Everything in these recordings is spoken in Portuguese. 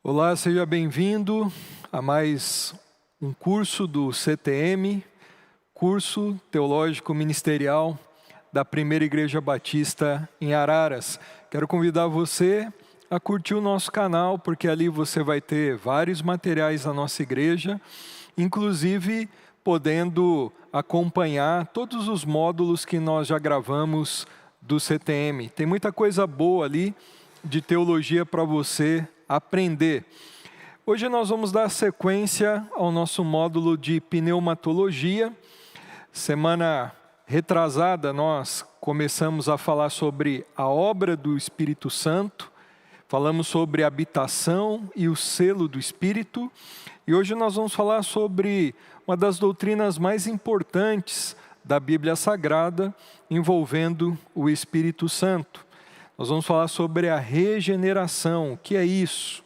Olá, seja bem-vindo a mais um curso do CTM, Curso Teológico Ministerial da Primeira Igreja Batista em Araras. Quero convidar você a curtir o nosso canal, porque ali você vai ter vários materiais da nossa igreja, inclusive podendo acompanhar todos os módulos que nós já gravamos do CTM. Tem muita coisa boa ali de teologia para você aprender. Hoje nós vamos dar sequência ao nosso módulo de pneumatologia. Semana retrasada nós começamos a falar sobre a obra do Espírito Santo, falamos sobre a habitação e o selo do Espírito, e hoje nós vamos falar sobre uma das doutrinas mais importantes da Bíblia Sagrada, envolvendo o Espírito Santo. Nós vamos falar sobre a regeneração. O que é isso?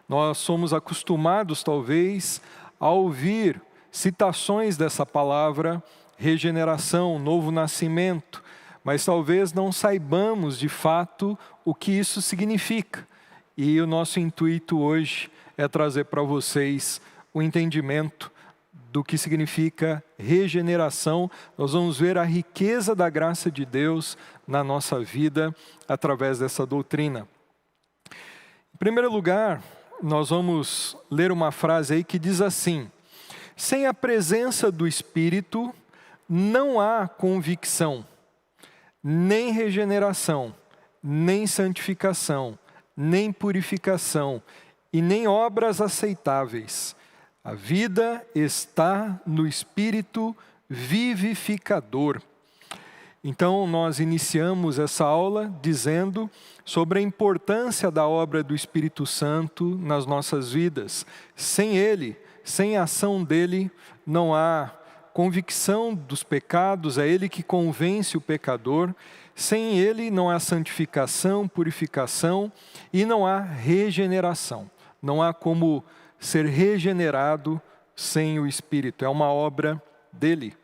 Nós somos acostumados, talvez, a ouvir citações dessa palavra, regeneração, novo nascimento, mas talvez não saibamos de fato o que isso significa. E o nosso intuito hoje é trazer para vocês o entendimento do que significa regeneração. Nós vamos ver a riqueza da graça de Deus na nossa vida através dessa doutrina. Em primeiro lugar, nós vamos ler uma frase aí que diz assim: sem a presença do Espírito, não há convicção, nem regeneração, nem santificação, nem purificação e nem obras aceitáveis. A vida está no Espírito vivificador. Então, nós iniciamos essa aula dizendo sobre a importância da obra do Espírito Santo nas nossas vidas. Sem Ele, sem a ação dEle, não há convicção dos pecados, é Ele que convence o pecador. Sem Ele não há santificação, purificação e não há regeneração. Não há como ser regenerado sem o Espírito, é uma obra dEle.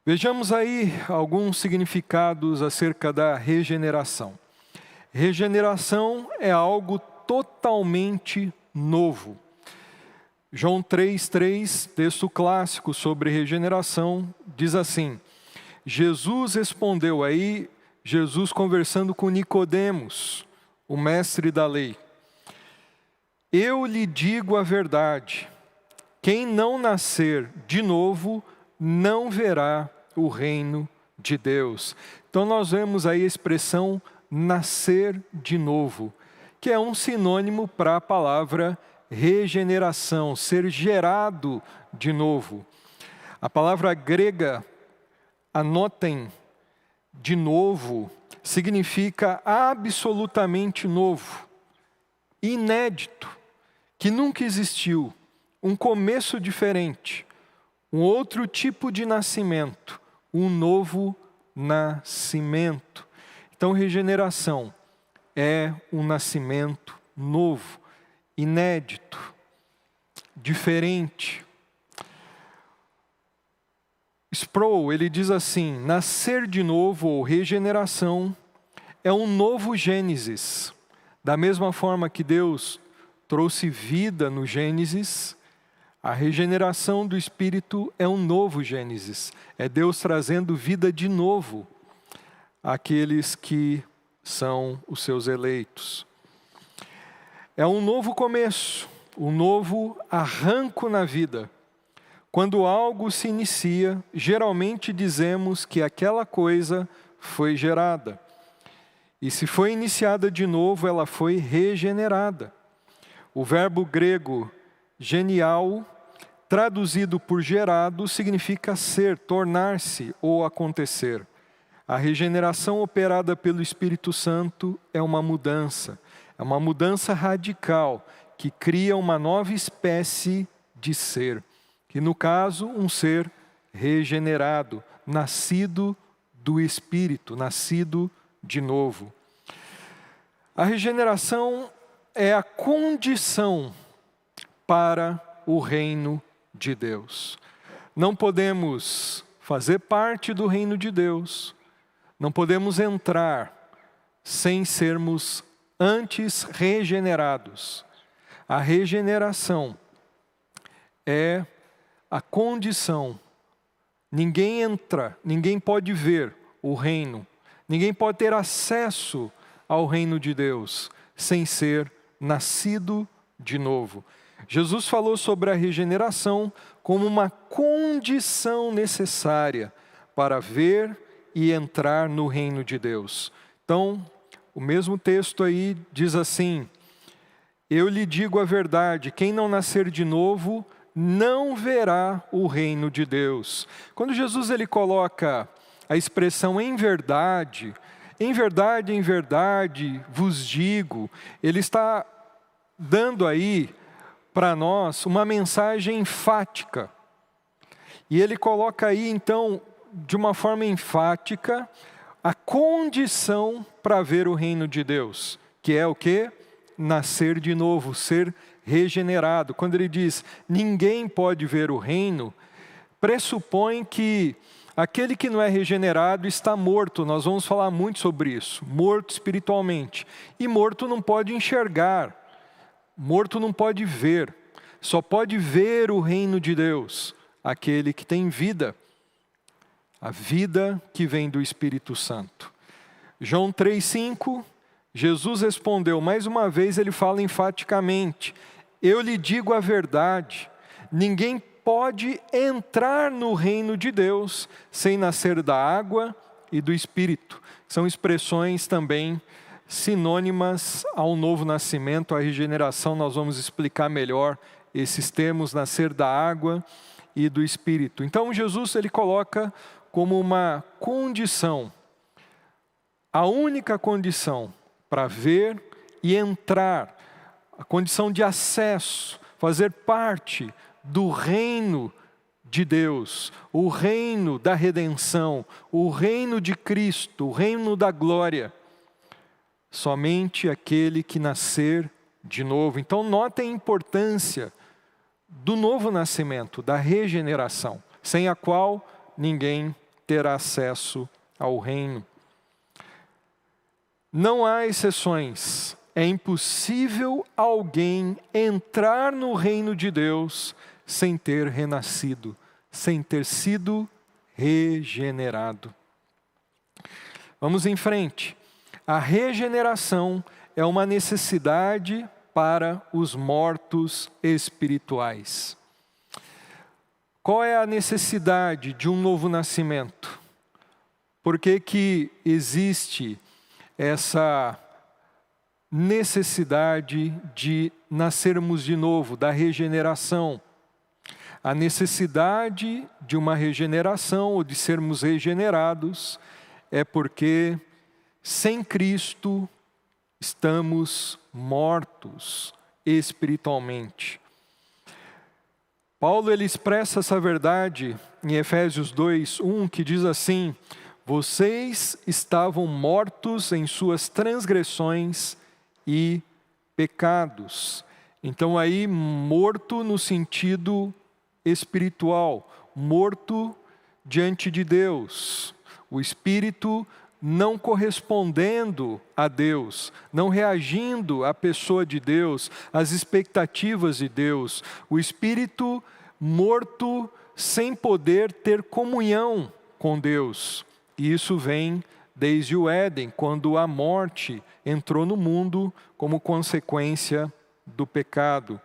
Vejamos aí alguns significados acerca da regeneração. Regeneração é algo totalmente novo. João 3,3, texto clássico sobre regeneração, diz assim: Jesus respondeu aí, Jesus conversando com Nicodemos, o mestre da lei: eu lhe digo a verdade, quem não nascer de novo não verá o reino de Deus. Então nós vemos aí a expressão nascer de novo, que é um sinônimo para a palavra regeneração, ser gerado de novo. A palavra grega, anotem, de novo, significa absolutamente novo, inédito, que nunca existiu, um começo diferente, um outro tipo de nascimento, um novo nascimento. Então, regeneração é um nascimento novo, inédito, diferente. Sproul, ele diz assim: nascer de novo ou regeneração é um novo Gênesis. Da mesma forma que Deus trouxe vida no Gênesis, a regeneração do Espírito é um novo Gênesis. É Deus trazendo vida de novo àqueles que são os seus eleitos. É um novo começo, um novo arranco na vida. Quando algo se inicia, geralmente dizemos que aquela coisa foi gerada. E se foi iniciada de novo, ela foi regenerada. O verbo grego genial, traduzido por gerado, significa ser, tornar-se ou acontecer. A regeneração operada pelo Espírito Santo é uma mudança radical, que cria uma nova espécie de ser, que no caso, um ser regenerado, nascido do Espírito, nascido de novo. A regeneração é a condição para o reino de Deus. Não podemos fazer parte do reino de Deus, não podemos entrar sem sermos antes regenerados. A regeneração é a condição. Ninguém entra, ninguém pode ver o reino, ninguém pode ter acesso ao reino de Deus sem ser nascido de novo. Jesus falou sobre a regeneração como uma condição necessária para ver e entrar no reino de Deus. Então, o mesmo texto aí diz assim: eu lhe digo a verdade, quem não nascer de novo não verá o reino de Deus. Quando Jesus ele coloca a expressão em verdade vos digo, ele está dando aí para nós uma mensagem enfática. E ele coloca aí então, de uma forma enfática, a condição para ver o reino de Deus, que é o quê? Nascer de novo, ser regenerado. Quando ele diz, ninguém pode ver o reino, pressupõe que aquele que não é regenerado está morto. Nós vamos falar muito sobre isso, morto espiritualmente. E morto não pode enxergar, morto não pode ver, só pode ver o reino de Deus aquele que tem vida, a vida que vem do Espírito Santo. João 3,5, Jesus respondeu, mais uma vez ele fala enfaticamente, eu lhe digo a verdade, ninguém pode entrar no reino de Deus sem nascer da água e do Espírito. São expressões também sinônimas ao novo nascimento, à regeneração. Nós vamos explicar melhor esses termos, nascer da água e do Espírito. Então Jesus ele coloca como uma condição, a única condição para ver e entrar, a condição de acesso, fazer parte do reino de Deus, o reino da redenção, o reino de Cristo, o reino da glória. Somente aquele que nascer de novo. Então notem a importância do novo nascimento, da regeneração, sem a qual ninguém terá acesso ao reino. Não há exceções. É impossível alguém entrar no reino de Deus sem ter renascido, sem ter sido regenerado. Vamos em frente. A regeneração é uma necessidade para os mortos espirituais. Qual é a necessidade de um novo nascimento? Por que existe essa necessidade de nascermos de novo, da regeneração? A necessidade de uma regeneração ou de sermos regenerados é porque sem Cristo estamos mortos espiritualmente. Paulo ele expressa essa verdade em Efésios 2:1, que diz assim: vocês estavam mortos em suas transgressões e pecados. Então aí morto no sentido espiritual, morto diante de Deus, o espírito não correspondendo a Deus, não reagindo à pessoa de Deus, às expectativas de Deus, o espírito morto sem poder ter comunhão com Deus. E isso vem desde o Éden, quando a morte entrou no mundo como consequência do pecado.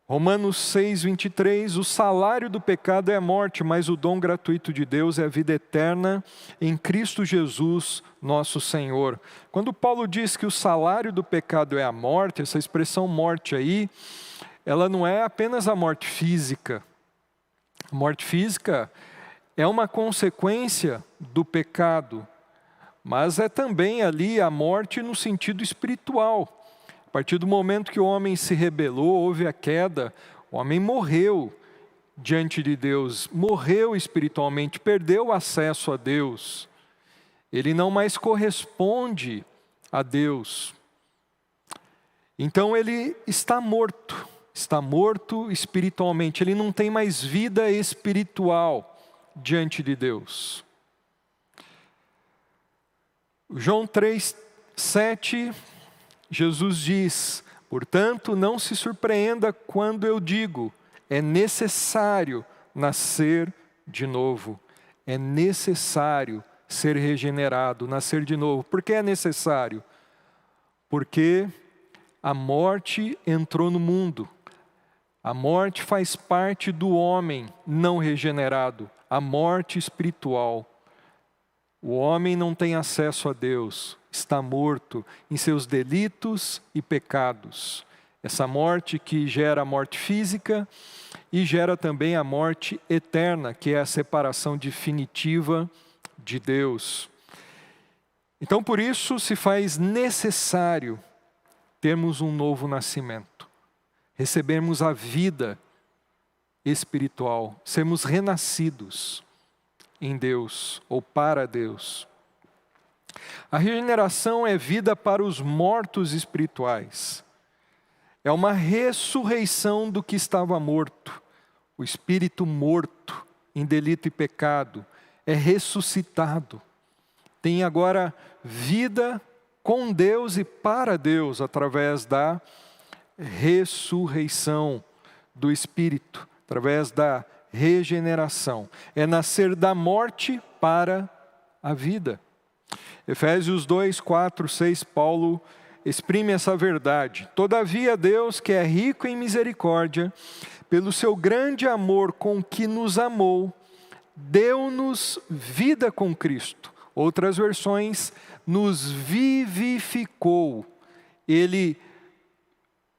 Romanos 6:23, o salário do pecado é a morte, mas o dom gratuito de Deus é a vida eterna em Cristo Jesus, nosso Senhor. Quando Paulo diz que o salário do pecado é a morte, essa expressão morte aí, ela não é apenas a morte física. A morte física é uma consequência do pecado, mas é também ali a morte no sentido espiritual. A partir do momento que o homem se rebelou, houve a queda, o homem morreu diante de Deus, morreu espiritualmente, perdeu o acesso a Deus. Ele não mais corresponde a Deus. Então ele está morto espiritualmente, ele não tem mais vida espiritual diante de Deus. João 3:7 Jesus diz: portanto, não se surpreenda quando eu digo, é necessário nascer de novo. É necessário ser regenerado, nascer de novo. Por que é necessário? Porque a morte entrou no mundo. A morte faz parte do homem não regenerado, a morte espiritual. O homem não tem acesso a Deus, está morto em seus delitos e pecados. Essa morte que gera a morte física e gera também a morte eterna, que é a separação definitiva de Deus. Então, por isso, se faz necessário termos um novo nascimento, recebermos a vida espiritual, sermos renascidos em Deus ou para Deus. A regeneração é vida para os mortos espirituais. É uma ressurreição do que estava morto. O espírito morto em delito e pecado é ressuscitado. Tem agora vida com Deus e para Deus através da ressurreição do espírito, através da regeneração. É nascer da morte para a vida. Efésios 2, 4, 6, Paulo exprime essa verdade. Todavia Deus, que é rico em misericórdia, pelo seu grande amor com que nos amou, deu-nos vida com Cristo. Outras versões, nos vivificou. Ele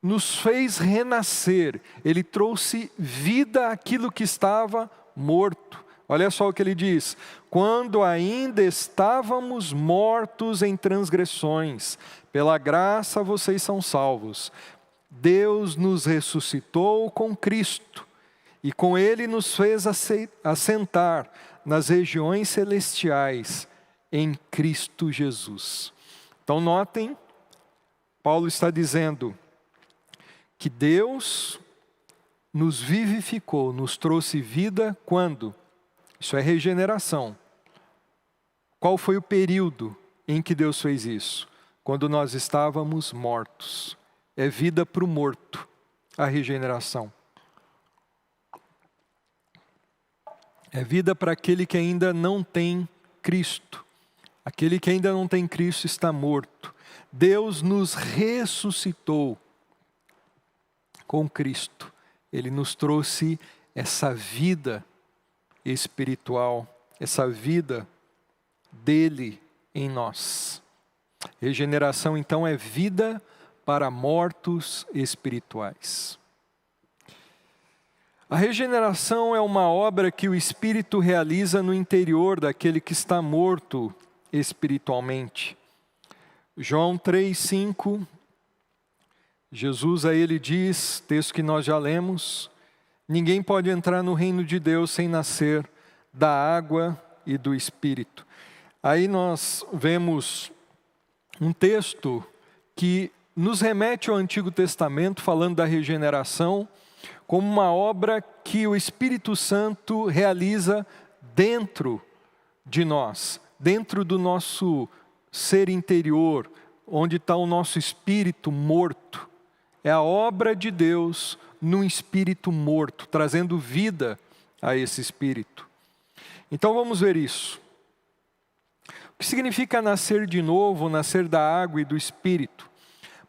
nos fez renascer. Ele trouxe vida àquilo que estava morto. Olha só o que ele diz: quando ainda estávamos mortos em transgressões, pela graça vocês são salvos. Deus nos ressuscitou com Cristo e com Ele nos fez assentar nas regiões celestiais em Cristo Jesus. Então notem, Paulo está dizendo que Deus nos vivificou, nos trouxe vida quando? Isso é regeneração. Qual foi o período em que Deus fez isso? Quando nós estávamos mortos. É vida para o morto, a regeneração. É vida para aquele que ainda não tem Cristo. Aquele que ainda não tem Cristo está morto. Deus nos ressuscitou com Cristo. Ele nos trouxe essa vida espiritual, essa vida dele em nós. Regeneração, então, é vida para mortos espirituais. A regeneração é uma obra que o Espírito realiza no interior daquele que está morto espiritualmente. João 3,5, Jesus a ele diz, texto que nós já lemos: ninguém pode entrar no reino de Deus sem nascer da água e do Espírito. Aí nós vemos um texto que nos remete ao Antigo Testamento, falando da regeneração, como uma obra que o Espírito Santo realiza dentro de nós, dentro do nosso ser interior, onde está o nosso espírito morto. É a obra de Deus num espírito morto, trazendo vida a esse espírito. Então vamos ver isso. O que significa nascer de novo, nascer da água e do espírito?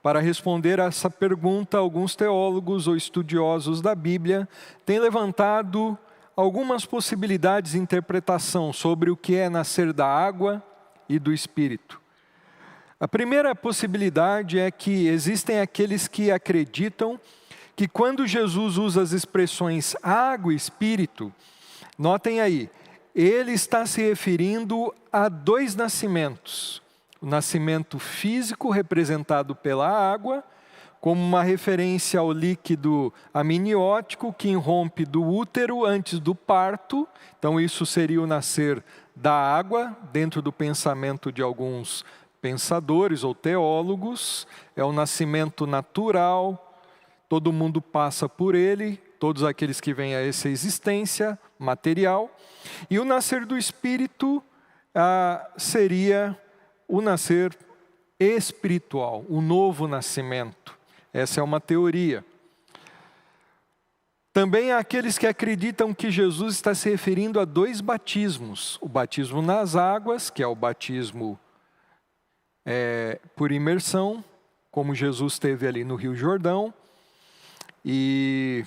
Para responder a essa pergunta, alguns teólogos ou estudiosos da Bíblia têm levantado algumas possibilidades de interpretação sobre o que é nascer da água e do espírito. A primeira possibilidade é que existem aqueles que acreditam que quando Jesus usa as expressões água e espírito, notem aí, ele está se referindo a dois nascimentos. O nascimento físico, representado pela água, como uma referência ao líquido amniótico que irrompe do útero antes do parto. Então isso seria o nascer da água, dentro do pensamento de alguns pensadores ou teólogos. É o nascimento natural, todo mundo passa por ele, todos aqueles que vêm a essa existência material. E o nascer do Espírito seria o nascer espiritual, o novo nascimento. Essa é uma teoria. Também há aqueles que acreditam que Jesus está se referindo a 2 batismos. O batismo nas águas, que é o batismo por imersão, como Jesus teve ali no Rio Jordão. E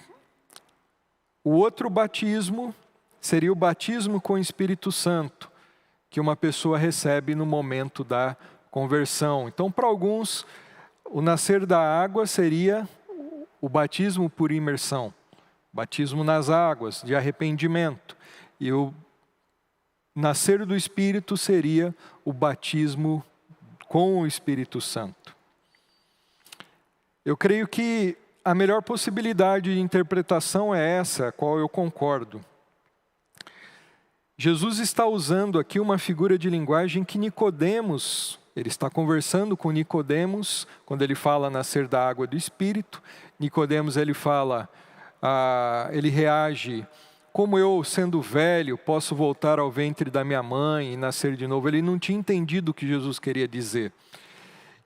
o outro batismo seria o batismo com o Espírito Santo, que uma pessoa recebe no momento da conversão. Então, para alguns, o nascer da água seria o batismo por imersão. Batismo nas águas, de arrependimento. E o nascer do Espírito seria o batismo com o Espírito Santo. Eu creio que a melhor possibilidade de interpretação é essa, a qual eu concordo. Jesus está usando aqui uma figura de linguagem que Nicodemos, ele está conversando com Nicodemos, quando ele fala nascer da água do Espírito. Nicodemos, ele fala... ele reage, como eu, sendo velho, posso voltar ao ventre da minha mãe e nascer de novo. Ele não tinha entendido o que Jesus queria dizer.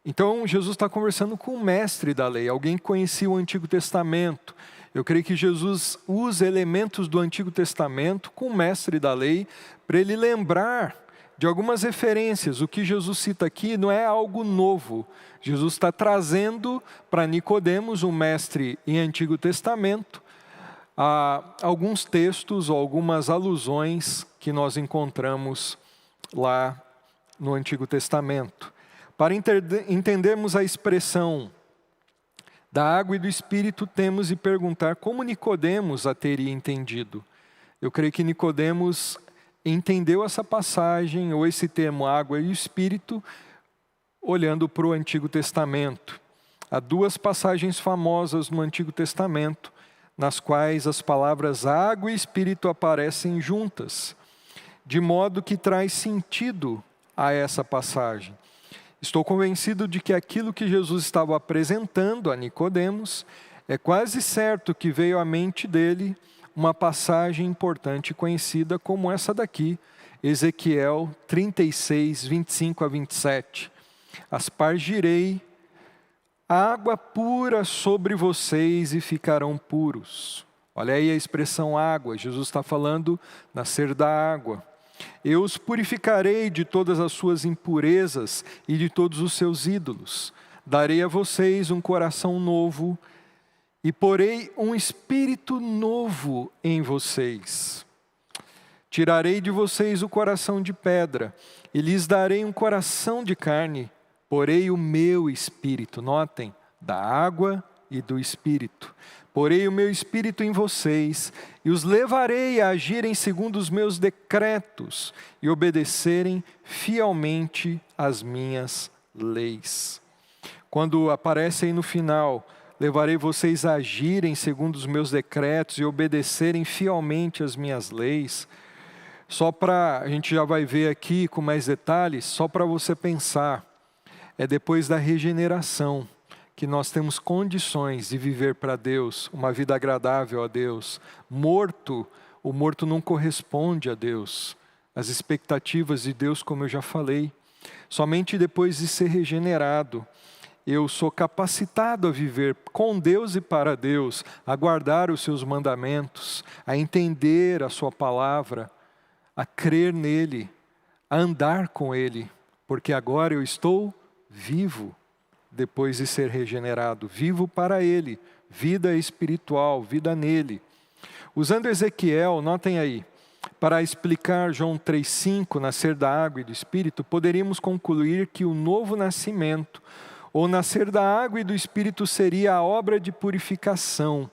Então, Jesus está conversando com o mestre da lei, alguém que conhecia o Antigo Testamento. Eu creio que Jesus usa elementos do Antigo Testamento com o mestre da lei, para ele lembrar de algumas referências. O que Jesus cita aqui não é algo novo. Jesus está trazendo para Nicodemos, um mestre em Antigo Testamento, alguns textos ou algumas alusões que nós encontramos lá no Antigo Testamento. Para entendermos a expressão da água e do Espírito, temos de perguntar como Nicodemos a teria entendido. Eu creio que Nicodemos entendeu essa passagem, ou esse termo água e Espírito, olhando para o Antigo Testamento. Há 2 passagens famosas no Antigo Testamento, nas quais as palavras água e Espírito aparecem juntas, de modo que traz sentido a essa passagem. Estou convencido de que aquilo que Jesus estava apresentando a Nicodemos, é quase certo que veio à mente dele uma passagem importante e conhecida como essa daqui, Ezequiel 36, 25 a 27. Aspargirei água pura sobre vocês e ficarão puros. Olha aí a expressão água, Jesus está falando nascer da água. Eu os purificarei de todas as suas impurezas e de todos os seus ídolos. Darei a vocês um coração novo e porei um espírito novo em vocês. Tirarei de vocês o coração de pedra e lhes darei um coração de carne. Porei o meu espírito, notem, da água e do espírito. Porei o meu espírito em vocês e os levarei a agirem segundo os meus decretos e obedecerem fielmente às minhas leis. Quando aparece aí no final, levarei vocês a agirem segundo os meus decretos e obedecerem fielmente às minhas leis. Só para, a gente já vai ver aqui com mais detalhes, só para você pensar, é depois da regeneração que nós temos condições de viver para Deus, uma vida agradável a Deus. O morto não corresponde a Deus, as expectativas de Deus, como eu já falei. Somente depois de ser regenerado, eu sou capacitado a viver com Deus e para Deus, a guardar os seus mandamentos, a entender a sua palavra, a crer nele, a andar com ele, porque agora eu estou vivo. Depois de ser regenerado, vivo para ele, vida espiritual, vida nele. Usando Ezequiel, notem aí, para explicar João 3,5, nascer da água e do Espírito, poderíamos concluir que o novo nascimento, ou nascer da água e do Espírito, seria a obra de purificação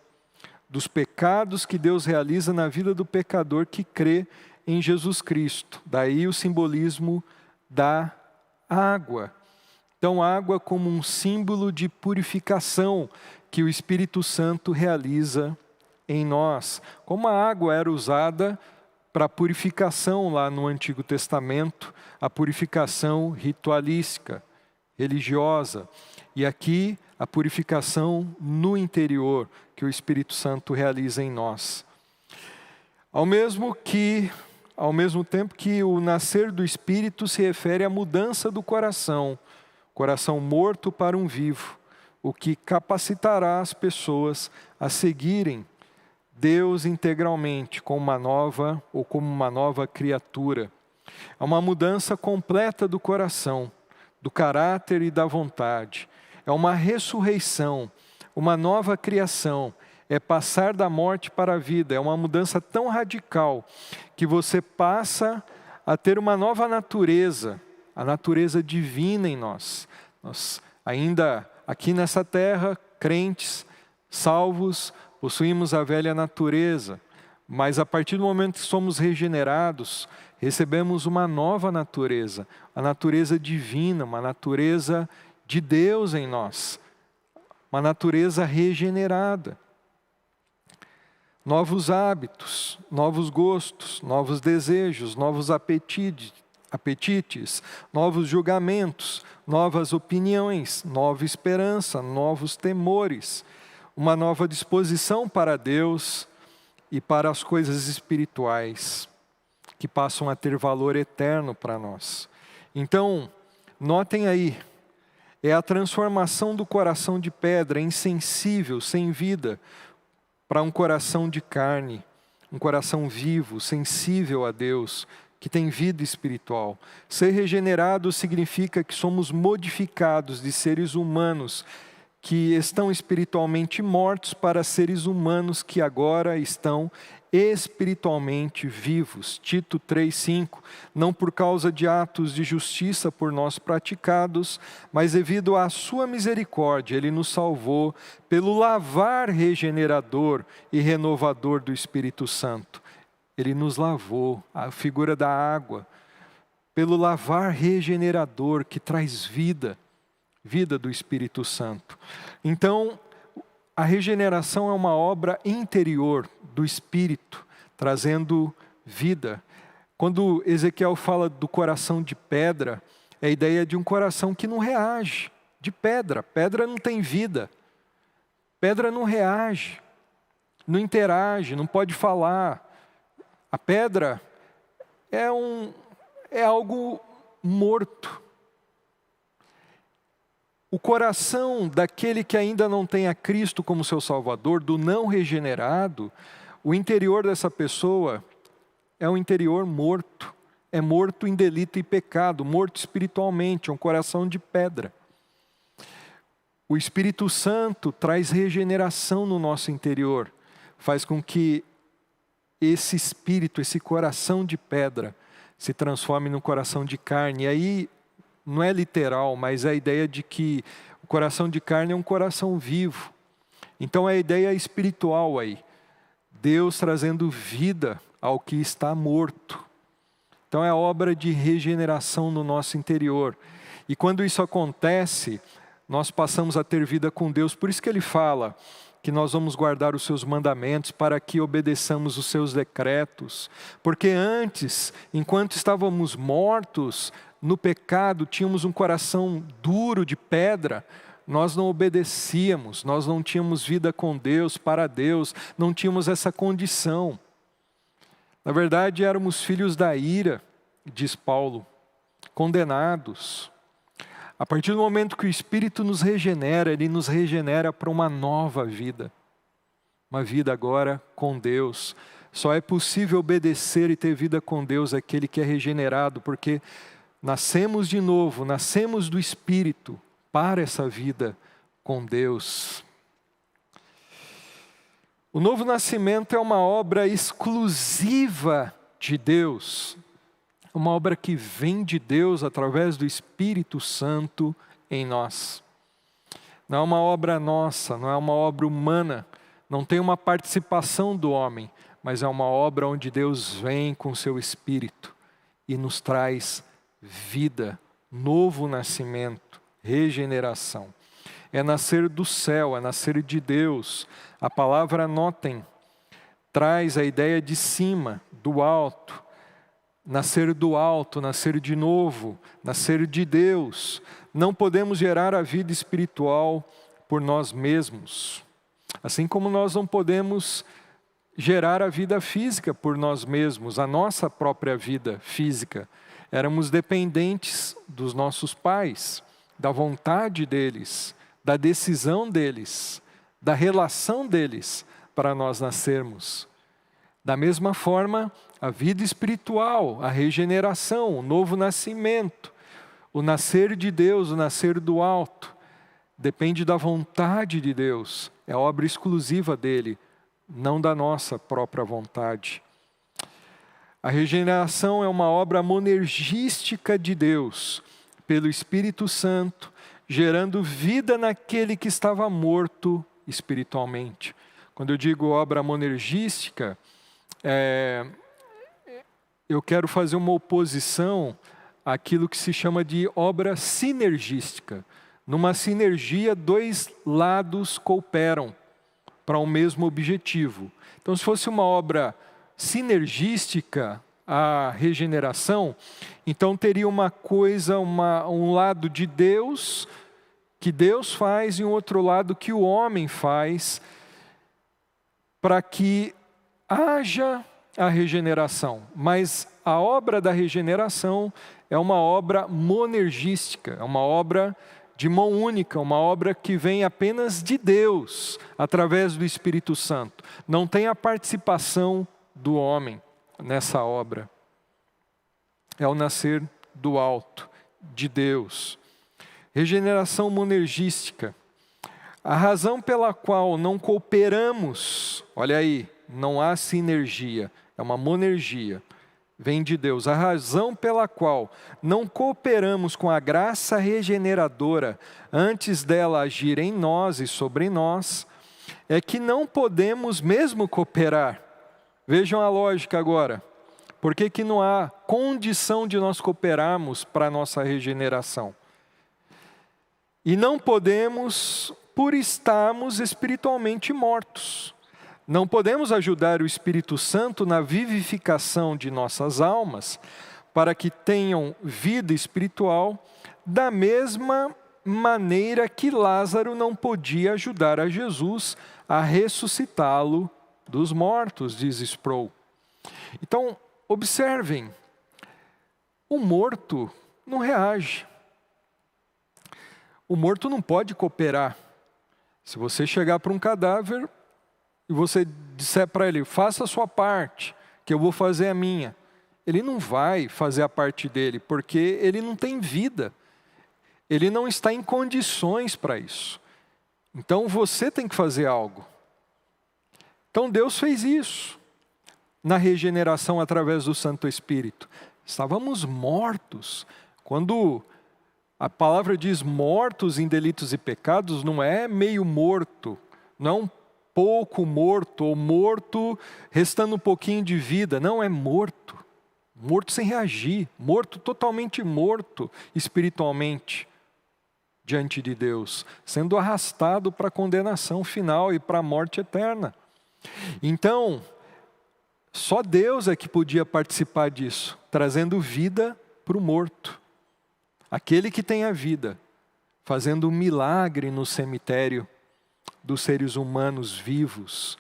dos pecados que Deus realiza na vida do pecador que crê em Jesus Cristo. Daí o simbolismo da água. Então, água como um símbolo de purificação que o Espírito Santo realiza em nós. Como a água era usada para purificação lá no Antigo Testamento, a purificação ritualística, religiosa. E aqui, a purificação no interior, que o Espírito Santo realiza em nós. Ao mesmo tempo que o nascer do Espírito se refere à mudança do coração, coração morto para um vivo, o que capacitará as pessoas a seguirem Deus integralmente, como uma nova criatura. É uma mudança completa do coração, do caráter e da vontade. É uma ressurreição, uma nova criação. É passar da morte para a vida. É uma mudança tão radical que você passa a ter uma nova natureza, a natureza divina em nós. Nós ainda aqui nessa terra, crentes, salvos, possuímos a velha natureza, mas a partir do momento que somos regenerados, recebemos uma nova natureza, a natureza divina, uma natureza de Deus em nós, uma natureza regenerada. Novos hábitos, novos gostos, novos desejos, novos apetites, novos julgamentos, novas opiniões, nova esperança, novos temores, uma nova disposição para Deus e para as coisas espirituais, que passam a ter valor eterno para nós. Então, notem aí, é a transformação do coração de pedra, insensível, sem vida, para um coração de carne, um coração vivo, sensível a Deus, que tem vida espiritual. Ser regenerado significa que somos modificados de seres humanos que estão espiritualmente mortos para seres humanos que agora estão espiritualmente vivos. Tito 3,5, não por causa de atos de justiça por nós praticados, mas devido à sua misericórdia, Ele nos salvou pelo lavar regenerador e renovador do Espírito Santo. Ele nos lavou, a figura da água, pelo lavar regenerador que traz vida do Espírito Santo. Então, a regeneração é uma obra interior do Espírito, trazendo vida. Quando Ezequiel fala do coração de pedra, é a ideia de um coração que não reage, de pedra. Pedra não tem vida. Pedra não reage, não interage, não pode falar. A pedra é algo morto. O coração daquele que ainda não tem a Cristo como seu Salvador, do não regenerado, o interior dessa pessoa é um interior morto. É morto em delito e pecado, morto espiritualmente, é um coração de pedra. O Espírito Santo traz regeneração no nosso interior, faz com que esse espírito, esse coração de pedra, se transforme num coração de carne. E aí, não é literal, mas é a ideia de que o coração de carne é um coração vivo. Então é a ideia espiritual aí. Deus trazendo vida ao que está morto. Então é a obra de regeneração no nosso interior. E quando isso acontece, nós passamos a ter vida com Deus. Por isso que Ele fala que nós vamos guardar os seus mandamentos para que obedeçamos os seus decretos. Porque antes, enquanto estávamos mortos no pecado, tínhamos um coração duro de pedra, nós não obedecíamos, nós não tínhamos vida com Deus, para Deus, não tínhamos essa condição. Na verdade, éramos filhos da ira, diz Paulo, condenados. A partir do momento que o Espírito nos regenera, Ele nos regenera para uma nova vida. Uma vida agora com Deus. Só é possível obedecer e ter vida com Deus aquele que é regenerado, porque nascemos de novo, nascemos do Espírito para essa vida com Deus. O novo nascimento é uma obra exclusiva de Deus. Uma obra que vem de Deus através do Espírito Santo em nós. Não é uma obra nossa, não é uma obra humana, não tem uma participação do homem, mas é uma obra onde Deus vem com seu Espírito e nos traz vida, novo nascimento, regeneração. É nascer do céu, é nascer de Deus. A palavra, notem, traz a ideia de cima, do alto. Nascer do alto, nascer de novo, nascer de Deus. Não podemos gerar a vida espiritual por nós mesmos. Assim como nós não podemos gerar a vida física por nós mesmos, a nossa própria vida física. Éramos dependentes dos nossos pais, da vontade deles, da decisão deles, da relação deles para nós nascermos. Da mesma forma, a vida espiritual, a regeneração, o novo nascimento, o nascer de Deus, o nascer do alto, depende da vontade de Deus, é obra exclusiva dele, não da nossa própria vontade. A regeneração é uma obra monergística de Deus, pelo Espírito Santo, gerando vida naquele que estava morto espiritualmente. Quando eu digo obra monergística, eu quero fazer uma oposição àquilo que se chama de obra sinergística. Numa sinergia, dois lados cooperam para o mesmo objetivo. Então, se fosse uma obra sinergística, a regeneração, então teria uma coisa, um lado de Deus, que Deus faz, e um outro lado que o homem faz, para que haja a regeneração. Mas a obra da regeneração é uma obra monergística, é uma obra de mão única, uma obra que vem apenas de Deus, através do Espírito Santo. Não tem a participação do homem nessa obra. É o nascer do alto, de Deus. Regeneração monergística. A razão pela qual não cooperamos, olha aí, não há sinergia, é uma monergia, vem de Deus. A razão pela qual não cooperamos com a graça regeneradora antes dela agir em nós e sobre nós, é que não podemos mesmo cooperar. Vejam a lógica agora. Por que não há condição de nós cooperarmos para a nossa regeneração? E não podemos por estarmos espiritualmente mortos. Não podemos ajudar o Espírito Santo na vivificação de nossas almas para que tenham vida espiritual da mesma maneira que Lázaro não podia ajudar a Jesus a ressuscitá-lo dos mortos, diz Sproul. Então, observem, o morto não reage. O morto não pode cooperar. Se você chegar para um cadáver e você disser para ele, faça a sua parte, que eu vou fazer a minha, ele não vai fazer a parte dele, porque ele não tem vida. Ele não está em condições para isso. Então você tem que fazer algo. Então Deus fez isso na regeneração através do Santo Espírito. Estávamos mortos. Quando a palavra diz mortos em delitos e pecados, não é meio morto, não é um pouco morto, ou morto restando um pouquinho de vida. Não, é morto. Morto sem reagir, morto, totalmente morto espiritualmente diante de Deus, sendo arrastado para a condenação final e para a morte eterna. Então, só Deus é que podia participar disso, trazendo vida para o morto. Aquele que tem a vida, fazendo um milagre no cemitério dos seres humanos vivos,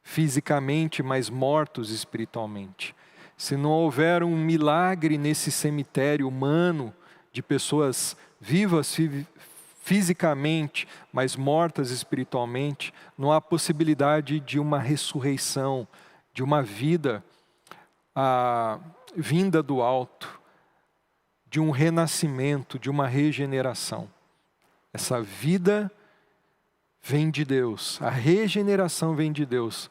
fisicamente, mas mortos espiritualmente. Se não houver um milagre nesse cemitério humano, de pessoas vivas fisicamente, mas mortas espiritualmente, não há possibilidade de uma ressurreição, de uma vida vinda do alto, de um renascimento, de uma regeneração. Essa vida vem de Deus, a regeneração vem de Deus.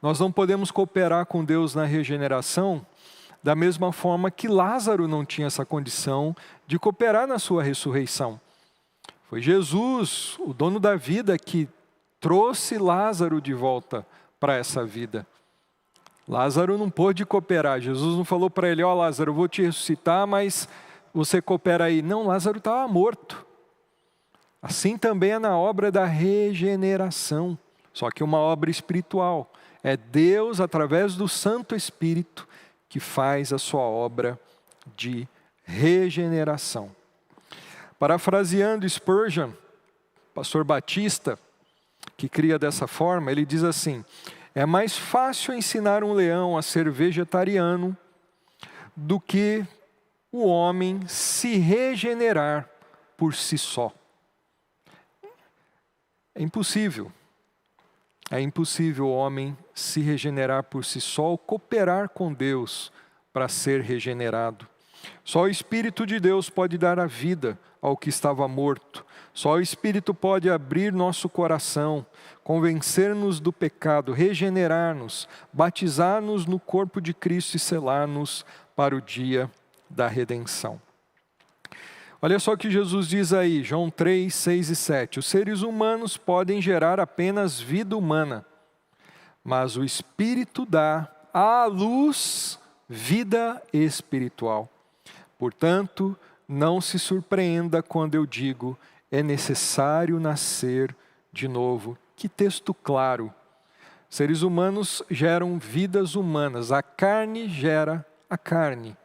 Nós não podemos cooperar com Deus na regeneração da mesma forma que Lázaro não tinha essa condição de cooperar na sua ressurreição. Foi Jesus, o dono da vida, que trouxe Lázaro de volta para essa vida. Lázaro não pôde cooperar. Jesus não falou para ele, ó Lázaro, eu vou te ressuscitar, mas você coopera aí. Não, Lázaro estava morto. Assim também é na obra da regeneração, só que uma obra espiritual. É Deus, através do Santo Espírito, que faz a sua obra de regeneração. Parafraseando Spurgeon, pastor batista, que cria dessa forma, ele diz assim: é mais fácil ensinar um leão a ser vegetariano do que o homem se regenerar por si só. É impossível. É impossível o homem se regenerar por si só ou cooperar com Deus para ser regenerado. Só o Espírito de Deus pode dar a vida ao que estava morto. Só o Espírito pode abrir nosso coração, convencer-nos do pecado, regenerar-nos, batizar-nos no corpo de Cristo e selar-nos para o dia da redenção. Olha só o que Jesus diz aí, João 3, 6 e 7. Os seres humanos podem gerar apenas vida humana, mas o Espírito dá à luz vida espiritual. Portanto, não se surpreenda quando eu digo, é necessário nascer de novo. Que texto claro. Seres humanos geram vidas humanas, a carne gera a carne.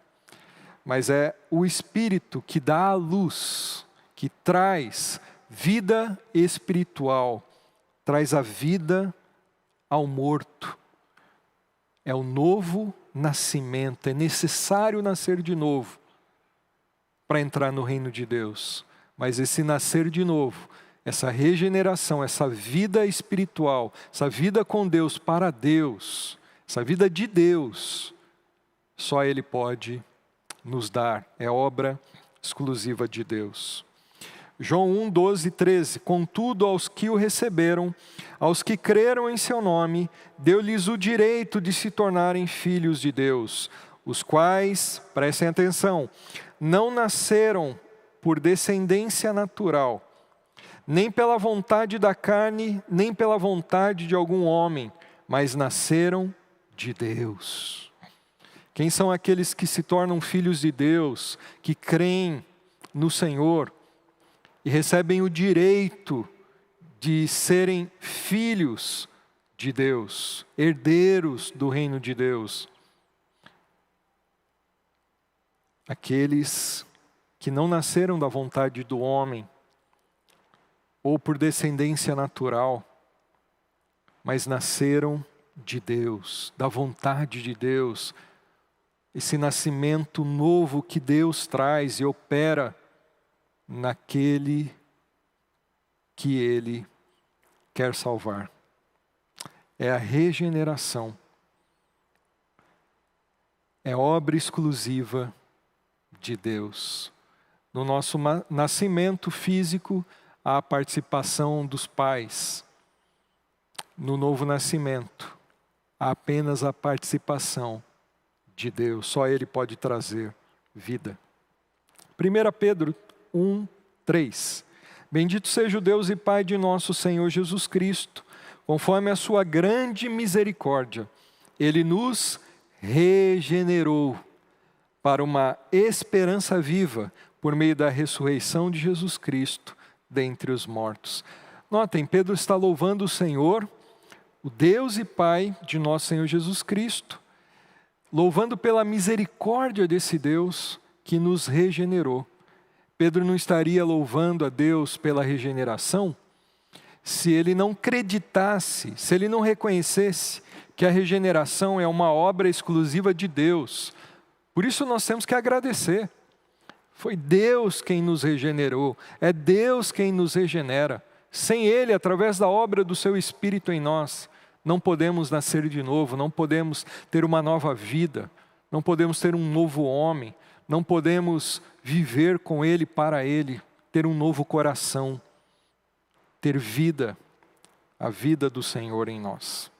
Mas é o Espírito que dá a luz, que traz vida espiritual, traz a vida ao morto. É o novo nascimento, é necessário nascer de novo para entrar no reino de Deus. Mas esse nascer de novo, essa regeneração, essa vida espiritual, essa vida com Deus, para Deus, essa vida de Deus, só Ele pode nos dar, é obra exclusiva de Deus. João 1, 12 e 13. Contudo, aos que o receberam, aos que creram em seu nome, deu-lhes o direito de se tornarem filhos de Deus, os quais, prestem atenção, não nasceram por descendência natural, nem pela vontade da carne, nem pela vontade de algum homem, mas nasceram de Deus. Quem são aqueles que se tornam filhos de Deus, que creem no Senhor e recebem o direito de serem filhos de Deus, herdeiros do reino de Deus? Aqueles que não nasceram da vontade do homem, ou por descendência natural, mas nasceram de Deus, da vontade de Deus. Esse nascimento novo que Deus traz e opera naquele que Ele quer salvar. É a regeneração. É obra exclusiva de Deus. No nosso nascimento físico, há a participação dos pais. No novo nascimento, há apenas a participação de Deus. Só Ele pode trazer vida. 1 Pedro 1, 3. Bendito seja o Deus e Pai de nosso Senhor Jesus Cristo, conforme a sua grande misericórdia, Ele nos regenerou para uma esperança viva por meio da ressurreição de Jesus Cristo dentre os mortos. Notem, Pedro está louvando o Senhor, o Deus e Pai de nosso Senhor Jesus Cristo, louvando pela misericórdia desse Deus que nos regenerou. Pedro não estaria louvando a Deus pela regeneração se ele não acreditasse, se ele não reconhecesse que a regeneração é uma obra exclusiva de Deus. Por isso nós temos que agradecer. Foi Deus quem nos regenerou, é Deus quem nos regenera. Sem Ele, através da obra do Seu Espírito em nós, não podemos nascer de novo, não podemos ter uma nova vida, não podemos ter um novo homem, não podemos viver com Ele, para Ele, ter um novo coração, ter vida, a vida do Senhor em nós.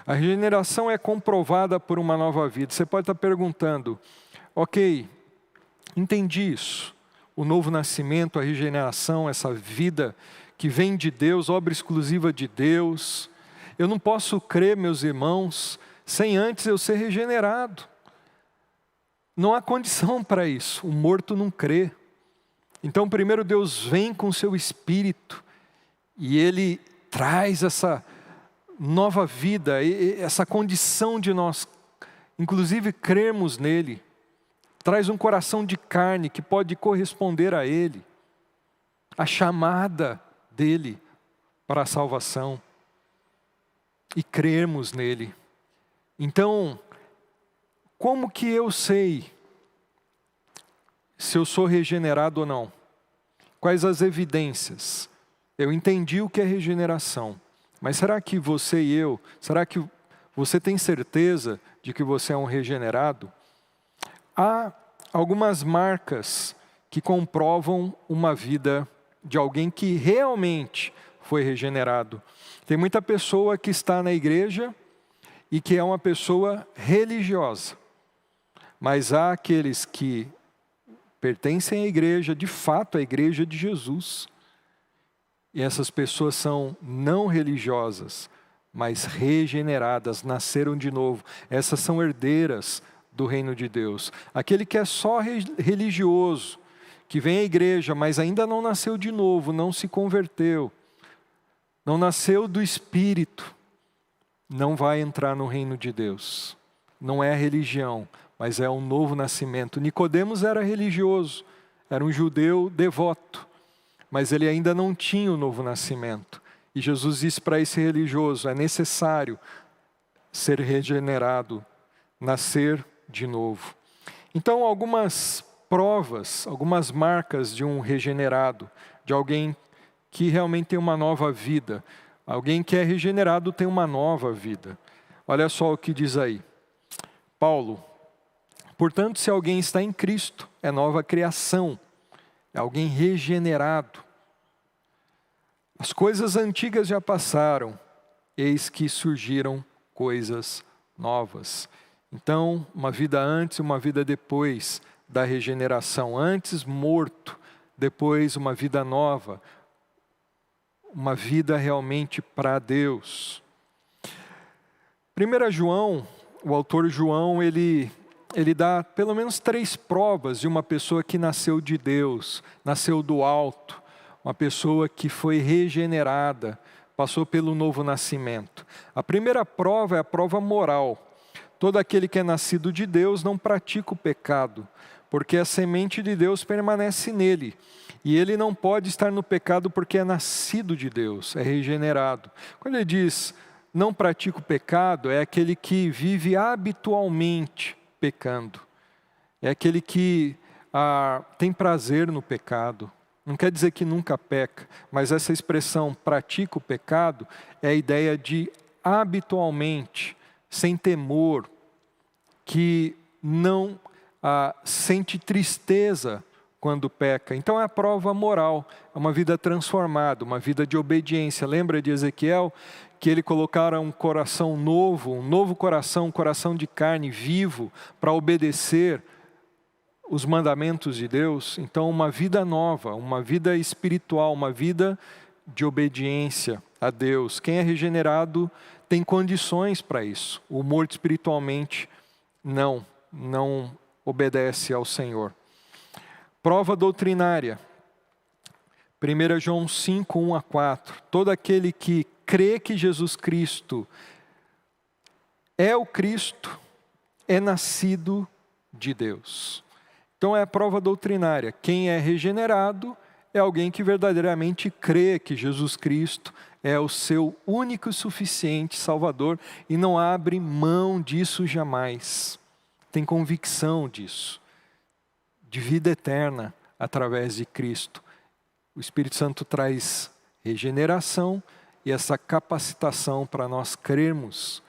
A regeneração é comprovada por uma nova vida. Você pode estar perguntando, ok, entendi isso. O novo nascimento, a regeneração, essa vida que vem de Deus, obra exclusiva de Deus. Eu não posso crer, meus irmãos, sem antes eu ser regenerado. Não há condição para isso. O morto não crê. Então, primeiro Deus vem com o seu Espírito e Ele traz essa nova vida, essa condição de nós, inclusive, crermos nele. Traz um coração de carne que pode corresponder a Ele, a chamada dEle para a salvação, e crermos nele. Então, como que eu sei se eu sou regenerado ou não? Quais as evidências? Eu entendi o que é regeneração, mas será que você e eu, será que você tem certeza de que você é um regenerado? Há algumas marcas que comprovam uma vida de alguém que realmente foi regenerado. Tem muita pessoa que está na igreja e que é uma pessoa religiosa, mas há aqueles que pertencem à igreja, de fato à igreja de Jesus, e essas pessoas são não religiosas, mas regeneradas, nasceram de novo. Essas são herdeiras do reino de Deus. Aquele que é só religioso, que vem à igreja, mas ainda não nasceu de novo, não se converteu, não nasceu do Espírito, não vai entrar no reino de Deus. Não é religião, mas é um novo nascimento. Nicodemos era religioso, era um judeu devoto, mas ele ainda não tinha o novo nascimento. E Jesus disse para esse religioso: é necessário ser regenerado, nascer de novo. Então, algumas provas, algumas marcas de um regenerado, de alguém que realmente tem uma nova vida. Alguém que é regenerado tem uma nova vida. Olha só o que diz aí. Paulo: portanto, se alguém está em Cristo, é nova criação, é alguém regenerado. As coisas antigas já passaram, eis que surgiram coisas novas. Então, uma vida antes e uma vida depois da regeneração. Antes morto, depois uma vida nova. Uma vida realmente para Deus. 1 João, o autor João, ele dá pelo menos 3 provas de uma pessoa que nasceu de Deus, nasceu do alto, uma pessoa que foi regenerada, passou pelo novo nascimento. A primeira prova é a prova moral. Todo aquele que é nascido de Deus não pratica o pecado, porque a semente de Deus permanece nele. E ele não pode estar no pecado porque é nascido de Deus, é regenerado. Quando ele diz não pratica o pecado, é aquele que vive habitualmente pecando. É aquele que tem prazer no pecado. Não quer dizer que nunca peca, mas essa expressão pratica o pecado é a ideia de habitualmente, sem temor, que não sente tristeza quando peca. Então é a prova moral, é uma vida transformada, uma vida de obediência. Lembra de Ezequiel, que ele colocara um coração novo, um novo coração, um coração de carne vivo, para obedecer os mandamentos de Deus? Então uma vida nova, uma vida espiritual, uma vida de obediência a Deus. Quem é regenerado tem condições para isso. O morto espiritualmente não obedece ao Senhor. Prova doutrinária. 1 João 5, 1 a 4. Todo aquele que crê que Jesus Cristo é o Cristo, é nascido de Deus. Então é a prova doutrinária. Quem é regenerado é alguém que verdadeiramente crê que Jesus Cristo é o seu único e suficiente Salvador e não abre mão disso jamais. Tem convicção disso, de vida eterna através de Cristo. O Espírito Santo traz regeneração e essa capacitação para nós crermos.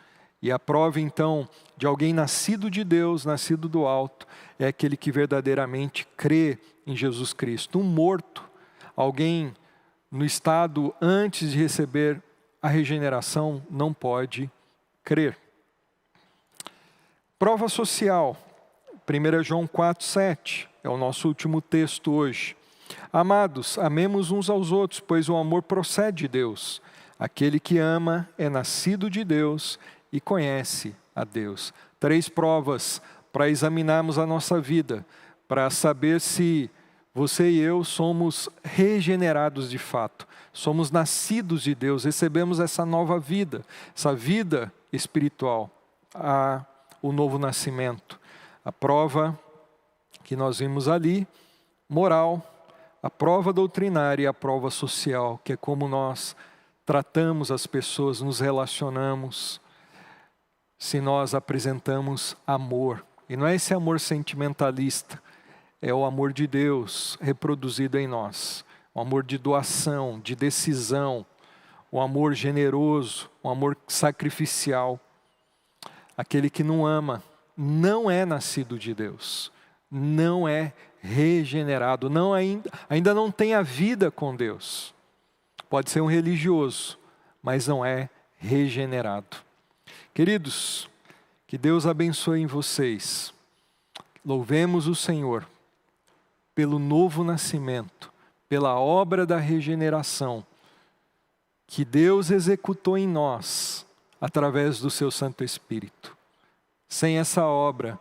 E a prova então de alguém nascido de Deus, nascido do alto, é aquele que verdadeiramente crê em Jesus Cristo. Um morto, alguém no estado antes de receber a regeneração, não pode crer. Prova social, 1 João 4, 7, é o nosso último texto hoje. Amados, amemos uns aos outros, pois o amor procede de Deus. Aquele que ama é nascido de Deus e conhece a Deus. 3 provas para examinarmos a nossa vida, para saber se você e eu somos regenerados de fato, somos nascidos de Deus, recebemos essa nova vida, essa vida espiritual, o novo nascimento. A prova que nós vimos ali, moral, a prova doutrinária e a prova social, que é como nós tratamos as pessoas, nos relacionamos, se nós apresentamos amor. E não é esse amor sentimentalista, é o amor de Deus reproduzido em nós. um amor de doação, de decisão, um amor generoso, um amor sacrificial. Aquele que não ama não é nascido de Deus, não é regenerado, ainda não tem a vida com Deus. Pode ser um religioso, mas não é regenerado. Queridos, que Deus abençoe em vocês. Louvemos o Senhor pelo novo nascimento, pela obra da regeneração que Deus executou em nós através do seu Santo Espírito. Sem essa obra,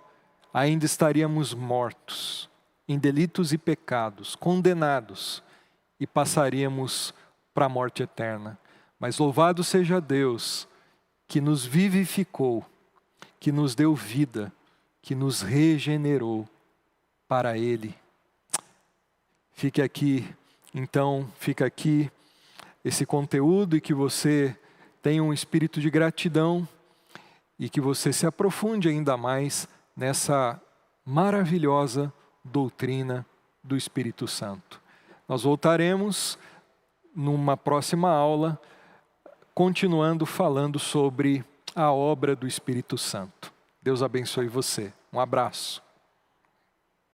ainda estaríamos mortos, em delitos e pecados, condenados, e passaríamos para a morte eterna. Mas louvado seja Deus, que nos vivificou, que nos deu vida, que nos regenerou para Ele. Fica aqui esse conteúdo e que você tenha um espírito de gratidão e que você se aprofunde ainda mais nessa maravilhosa doutrina do Espírito Santo. Nós voltaremos numa próxima aula, continuando falando sobre a obra do Espírito Santo. Deus abençoe você. Um abraço.